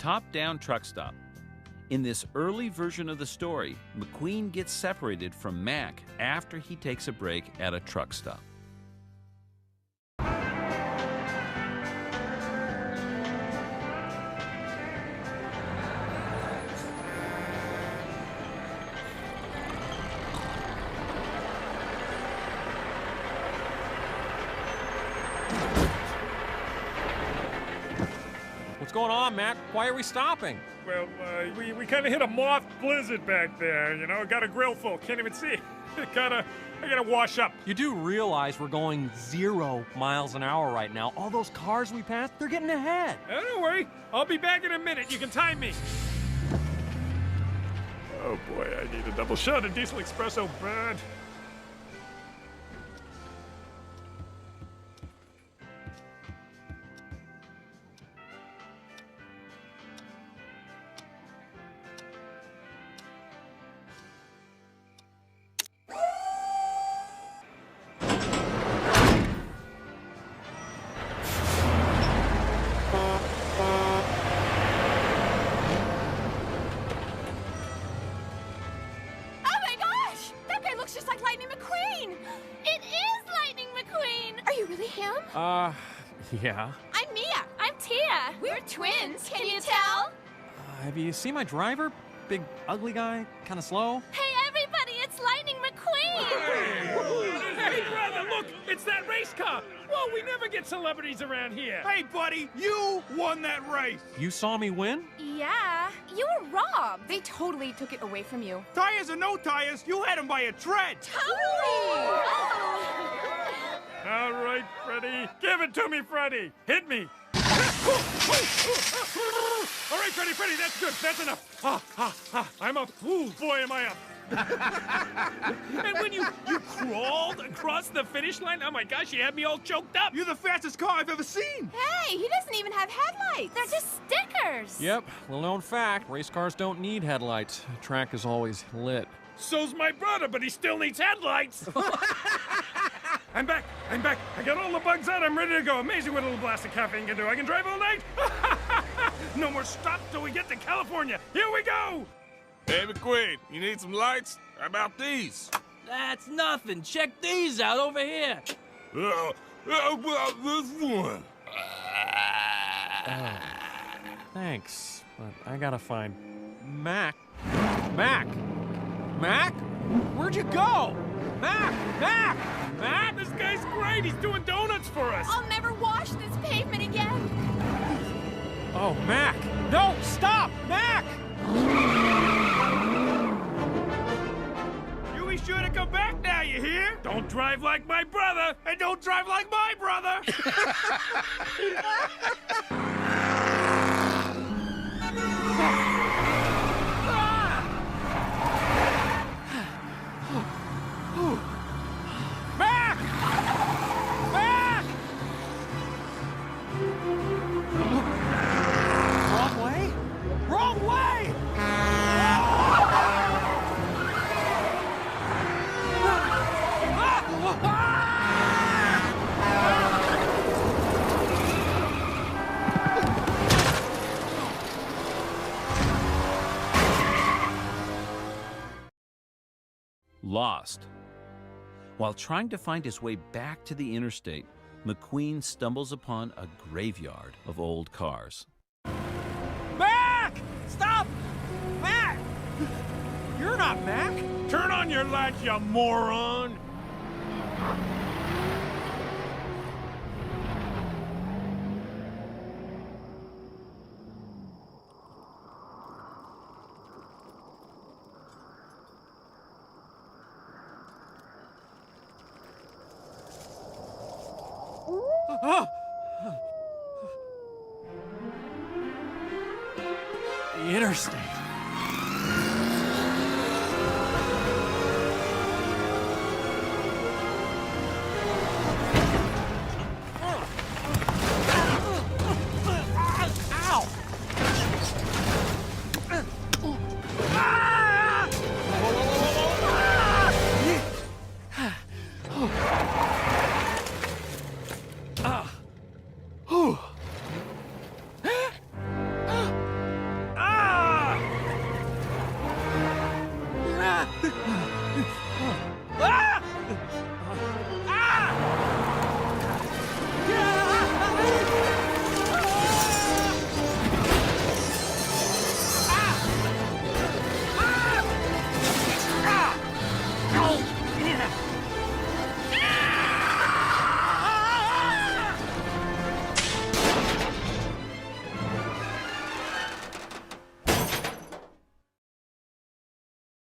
top-down truck stop. In this early version of the story, McQueen gets separated from Mac after he takes a break at a truck stop. What's going on, Mac? Why are we stopping? Well, we kind of hit a moth blizzard back there, you know? Got a grill full, can't even see. I gotta wash up. You do realize we're going 0 miles an hour right now. All those cars we passed, they're getting ahead. Don't worry, I'll be back in a minute. You can time me. Oh boy, I need a double shot of diesel espresso bad. Just like Lightning McQueen! It is Lightning McQueen! Are you really him? Yeah. I'm Mia. I'm Tia. We're twins. Can you tell? Have you seen my driver? Big, ugly guy, kind of slow. Hey, everybody, it's Lightning McQueen! Hey, brother, look! It's that race car! Whoa, we never get celebrities around here! Hey, buddy, you won that race! You saw me win? Yeah, you were robbed. They totally took it away from you. Tires or no tires, you had him by a tread! Totally! All right, Freddy. Give it to me, Freddy. Hit me. All right, Freddy, that's good. That's enough. I'm up. Ooh, boy, am I up. And when you crawled across the finish line, oh my gosh, you had me all choked up. You're the fastest car I've ever seen! Hey, he doesn't even have headlights. They're just stickers. Yep, little known fact, race cars don't need headlights. The track is always lit. So's my brother, but he still needs headlights. I'm back. I got all the bugs out. I'm ready to go. Amazing what a little blast of caffeine can do. I can drive all night. No more stops till we get to California. Here we go. Hey, McQueen, you need some lights? How about these? That's nothing. Check these out over here. How about this one? Thanks, but I gotta find Mac. Mac! Mac? Where'd you go? Mac! This guy's great. He's doing donuts for us. I'll never wash this pavement again. Oh, Mac! No, stop! Mac! You be sure to come back now, you hear? Don't drive like my brother. And don't drive like my brother! Mac! Mac! Wrong way? Wrong way! Lost. While trying to find his way back to the interstate, McQueen stumbles upon a graveyard of old cars. Mac! Stop! Mac! You're not Mac! Turn on your lights, you moron. The interstate.